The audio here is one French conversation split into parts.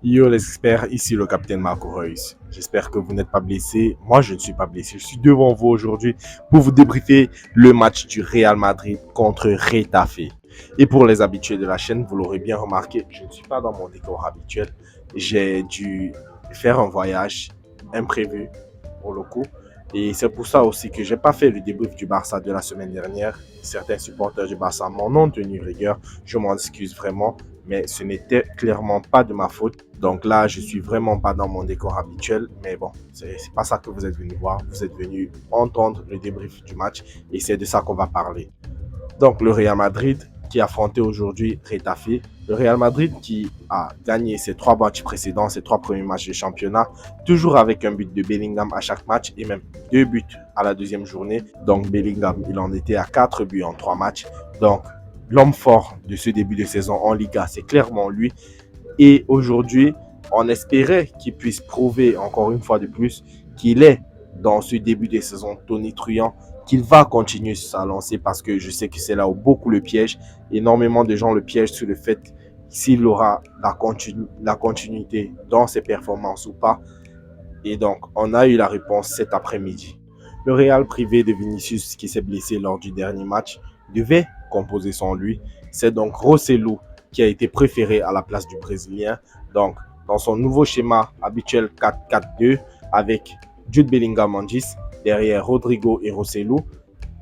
Yo les experts, ici le capitaine Marco Reus. J'espère que vous n'êtes pas blessés. Moi, je ne suis pas blessé. Je suis devant vous aujourd'hui pour vous débriefer le match du Real Madrid contre Retafe. Et pour les habitués de la chaîne, vous l'aurez bien remarqué, je ne suis pas dans mon décor habituel. J'ai dû faire un voyage imprévu pour le coup. Et c'est pour ça aussi que je n'ai pas fait le débrief du Barça de la semaine dernière. Certains supporters du Barça m'en ont tenu rigueur. Je m'en excuse vraiment, mais ce n'était clairement pas de ma faute. Donc là, je suis vraiment pas dans mon décor habituel, mais bon, c'est pas ça que vous êtes venu voir. Vous êtes venu entendre le débrief du match et c'est de ça qu'on va parler. Donc le Real Madrid qui affrontait aujourd'hui Retafe. Le Real Madrid qui a gagné ses 3 matchs précédents, ses 3 premiers matchs de championnat, toujours avec un but de Bellingham à chaque match et même 2 buts à la deuxième journée. Donc Bellingham, il en était à 4 buts en 3 matchs. Donc l'homme fort de ce début de saison en Liga, c'est clairement lui. Et aujourd'hui, on espérait qu'il puisse prouver encore une fois de plus qu'il est dans ce début de saison tonitruant, qu'il va continuer sa lancée parce que je sais que c'est là où beaucoup le piègent. Énormément de gens le piègent sur le fait s'il aura la continuité dans ses performances ou pas. Et donc, on a eu la réponse cet après-midi. Le Real privé de Vinicius qui s'est blessé lors du dernier match devait composer sans lui. C'est donc Rosselló qui a été préféré à la place du Brésilien. Donc, dans son nouveau schéma habituel 4-4-2 avec Jude Bellingham en 10, derrière Rodrigo et Rosselló.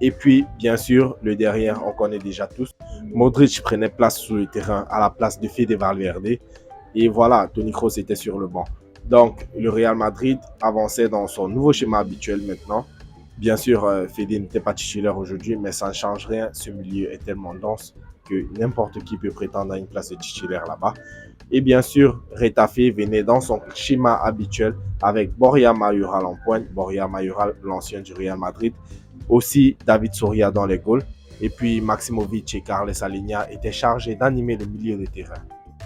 Et puis, bien sûr, le derrière, on connaît déjà tous. Modric prenait place sur le terrain à la place de Fede Valverde. Et voilà, Toni Kroos était sur le banc. Donc, le Real Madrid avançait dans son nouveau schéma habituel maintenant. Bien sûr, Fede n'était pas titulaire aujourd'hui, mais ça ne change rien. Ce milieu est tellement dense que n'importe qui peut prétendre à une place de titulaire là-bas. Et bien sûr, Retafe venait dans son schéma habituel avec Borja Mayoral en pointe. Borja Mayoral, l'ancien du Real Madrid. Aussi, David Soria dans les goals. Et puis, Maximovic et Carles Alenia étaient chargés d'animer le milieu de terrain.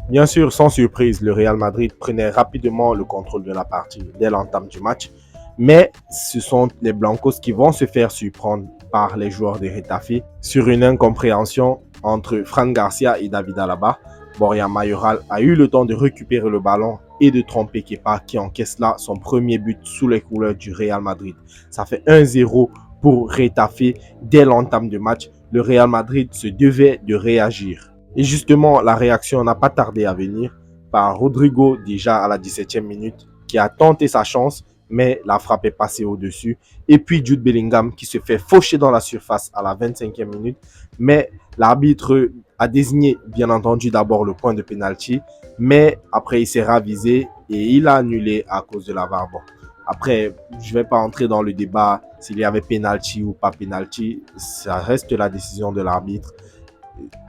Bien sûr, sans surprise, le Real Madrid prenait rapidement le contrôle de la partie dès l'entame du match. Mais ce sont les Blancos qui vont se faire surprendre par les joueurs de Retafe sur une incompréhension entre Fran Garcia et David Alaba. Borja Mayoral a eu le temps de récupérer le ballon et de tromper Kepa qui encaisse là son premier but sous les couleurs du Real Madrid. Ça fait 1-0 pour Retafe dès l'entame du match. Le Real Madrid se devait de réagir. Et justement, la réaction n'a pas tardé à venir par Rodrigo déjà à la 17e minute qui a tenté sa chance mais la frappe est passée au-dessus. Et puis Jude Bellingham qui se fait faucher dans la surface à la 25e minute. Mais l'arbitre a désigné bien entendu d'abord le point de pénalty, mais après il s'est ravisé et il a annulé à cause de la VAR. Bon, après, je ne vais pas entrer dans le débat s'il y avait pénalty ou pas pénalty. Ça reste la décision de l'arbitre.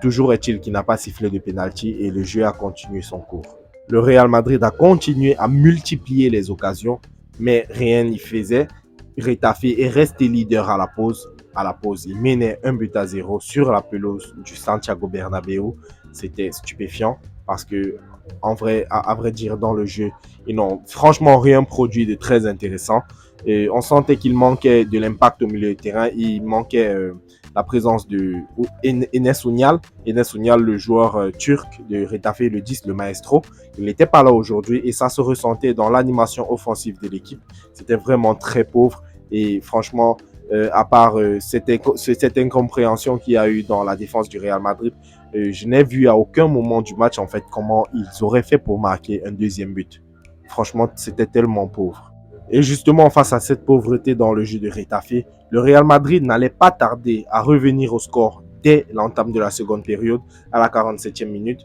Toujours est-il qu'il n'a pas sifflé de pénalty et le jeu a continué son cours. Le Real Madrid a continué à multiplier les occasions, mais rien n'y faisait. Retafe est resté leader à la pause. À la pause, il menait 1-0 sur la pelouse du Santiago Bernabéu. C'était stupéfiant parce que, en vrai, à vrai dire, dans le jeu, ils n'ont franchement rien produit de très intéressant. Et on sentait qu'il manquait de l'impact au milieu de terrain. Il manquait la présence de Enes Onyal. Enes Onyal, le joueur turc de Retafe, le 10, le maestro. Il n'était pas là aujourd'hui et ça se ressentait dans l'animation offensive de l'équipe. C'était vraiment très pauvre et franchement, à part cette incompréhension qu'il y a eu dans la défense du Real Madrid, je n'ai vu à aucun moment du match en fait comment ils auraient fait pour marquer un deuxième but. Franchement, c'était tellement pauvre. Et justement, face à cette pauvreté dans le jeu de Retafe, le Real Madrid n'allait pas tarder à revenir au score dès l'entame de la seconde période, à la 47e minute.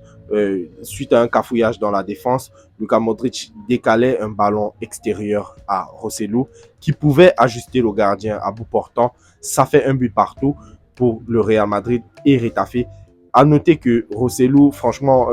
Suite à un cafouillage dans la défense, Luka Modric décalait un ballon extérieur à Rosselló qui pouvait ajuster le gardien à bout portant. Ça fait un but partout pour le Real Madrid et Retafe. À noter que Rosselló, franchement,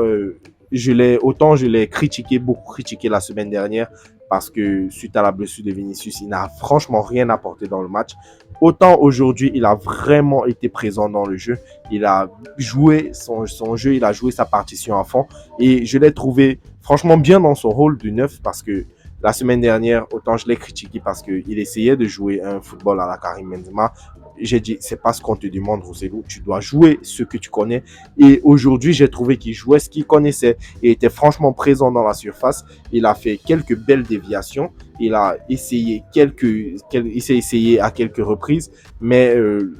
autant je l'ai critiqué, beaucoup critiqué la semaine dernière, parce que suite à la blessure de Vinicius, il n'a franchement rien apporté dans le match. Autant aujourd'hui, il a vraiment été présent dans le jeu. Il a joué son jeu, il a joué sa partition à fond. Et je l'ai trouvé franchement bien dans son rôle de neuf parce que la semaine dernière, autant je l'ai critiqué parce qu'il essayait de jouer un football à la Karim Benzema. j'ai dit, c'est pas ce qu'on te demande, Rosselló. Tu dois jouer ce que tu connais. Et aujourd'hui, j'ai trouvé qu'il jouait ce qu'il connaissait et était franchement présent dans la surface. Il a fait quelques belles déviations. Il a essayé il s'est essayé à quelques reprises. Mais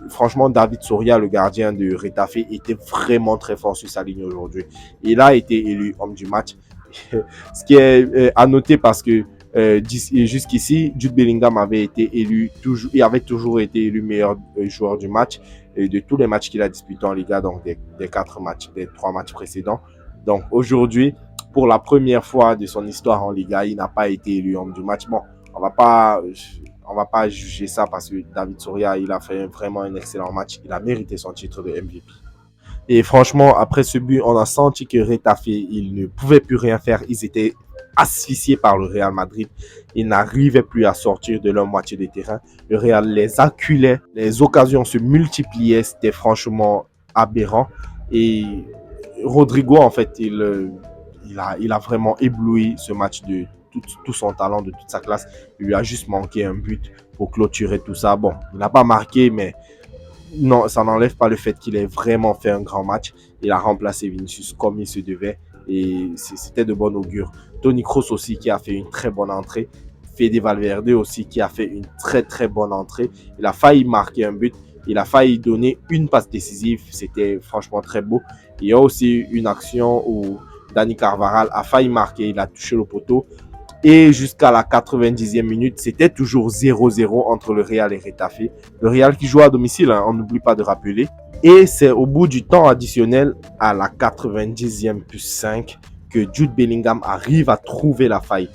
franchement, David Soria, le gardien de Retafe, était vraiment très fort sur sa ligne aujourd'hui. Il a été élu homme du match. Ce qui est à noter parce que jusqu'ici, Jude Bellingham avait été élu, il avait toujours été élu meilleur joueur du match de tous les matchs qu'il a disputés en Liga, donc des 3 matchs précédents. Donc aujourd'hui, pour la première fois de son histoire en Liga, il n'a pas été élu homme du match. Bon, on va pas juger ça parce que David Soria, il a fait vraiment un excellent match. Il a mérité son titre de MVP. Et franchement, après ce but, on a senti que Retafe, ils ne pouvaient plus rien faire. Ils étaient asphyxiés par le Real Madrid. Ils n'arrivaient plus à sortir de leur moitié de terrain. Le Real les acculait. Les occasions se multipliaient. C'était franchement aberrant. Et Rodrigo, en fait, il a vraiment ébloui ce match de tout son talent, de toute sa classe. Il lui a juste manqué un but pour clôturer tout ça. Bon, il n'a pas marqué, mais non, ça n'enlève pas le fait qu'il ait vraiment fait un grand match. Il a remplacé Vinicius comme il se devait et c'était de bon augure. Toni Kroos aussi qui a fait une très bonne entrée. Fede Valverde aussi qui a fait une très très bonne entrée. Il a failli marquer un but. Il a failli donner une passe décisive. C'était franchement très beau. Il y a aussi une action où Dani Carvajal a failli marquer. Il a touché le poteau. Et jusqu'à la 90e minute, c'était toujours 0-0 entre le Real et Retafe. Le Real qui joue à domicile, hein, on n'oublie pas de rappeler. Et c'est au bout du temps additionnel, à la 90e plus 5, que Jude Bellingham arrive à trouver la faille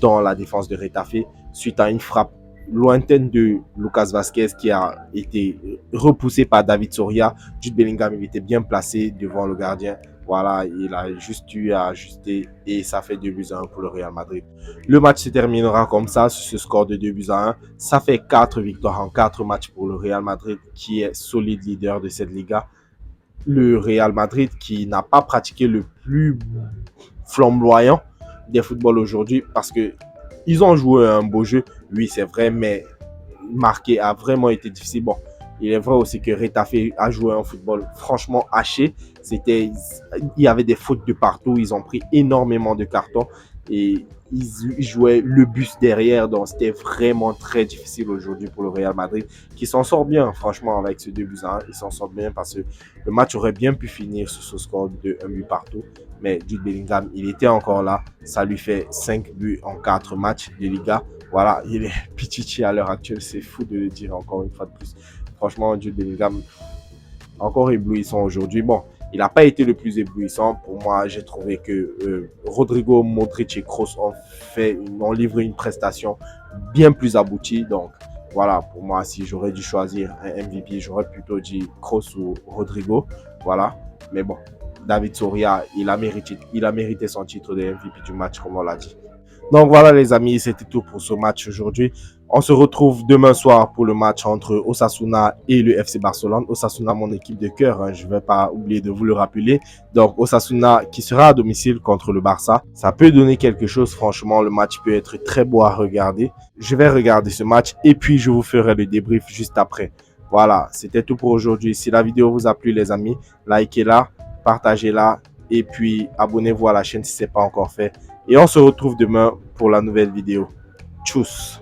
dans la défense de Retafe suite à une frappe lointaine de Lucas Vazquez qui a été repoussé par David Soria. Jude Bellingham, il était bien placé devant le gardien. Voilà, il a juste eu à ajuster et ça fait 2-1 pour le Real Madrid. Le match se terminera comme ça, sur ce score de 2-1. Ça fait 4 victoires en 4 matchs pour le Real Madrid qui est solide leader de cette Liga. Le Real Madrid qui n'a pas pratiqué le plus flamboyant des footballs aujourd'hui parce que ils ont joué un beau jeu, oui c'est vrai, mais marquer a vraiment été difficile. Bon, il est vrai aussi que Retafe a joué un football franchement haché. Il y avait des fautes de partout. Ils ont pris énormément de cartons et ils jouaient le bus derrière. Donc, c'était vraiment très difficile aujourd'hui pour le Real Madrid qui s'en sort bien, franchement, avec ce 2-1. Ils s'en sortent bien parce que le match aurait bien pu finir sur ce score de 1 but partout. Mais Jude Bellingham, il était encore là. Ça lui fait 5 buts en 4 matchs de Liga. Voilà, il est Pichichi à l'heure actuelle. C'est fou de le dire encore une fois de plus. Franchement, Jude Bellingham, encore éblouissant aujourd'hui. Bon, il n'a pas été le plus éblouissant. Pour moi, j'ai trouvé que Rodrigo, Modric et Kroos ont livré une prestation bien plus aboutie. Donc, voilà, pour moi, si j'aurais dû choisir un MVP, j'aurais plutôt dit Kroos ou Rodrigo. Voilà, mais bon, David Soria, il a mérité son titre de MVP du match, comme on l'a dit. Donc voilà les amis, c'était tout pour ce match aujourd'hui. On se retrouve demain soir pour le match entre Osasuna et le FC Barcelone. Osasuna, mon équipe de cœur, hein, je ne vais pas oublier de vous le rappeler. Donc Osasuna qui sera à domicile contre le Barça. Ça peut donner quelque chose, franchement, le match peut être très beau à regarder. Je vais regarder ce match et puis je vous ferai le débrief juste après. Voilà, c'était tout pour aujourd'hui. Si la vidéo vous a plu les amis, likez-la, partagez-la et puis abonnez-vous à la chaîne si ce n'est pas encore fait. Et on se retrouve demain pour la nouvelle vidéo. Tchuss!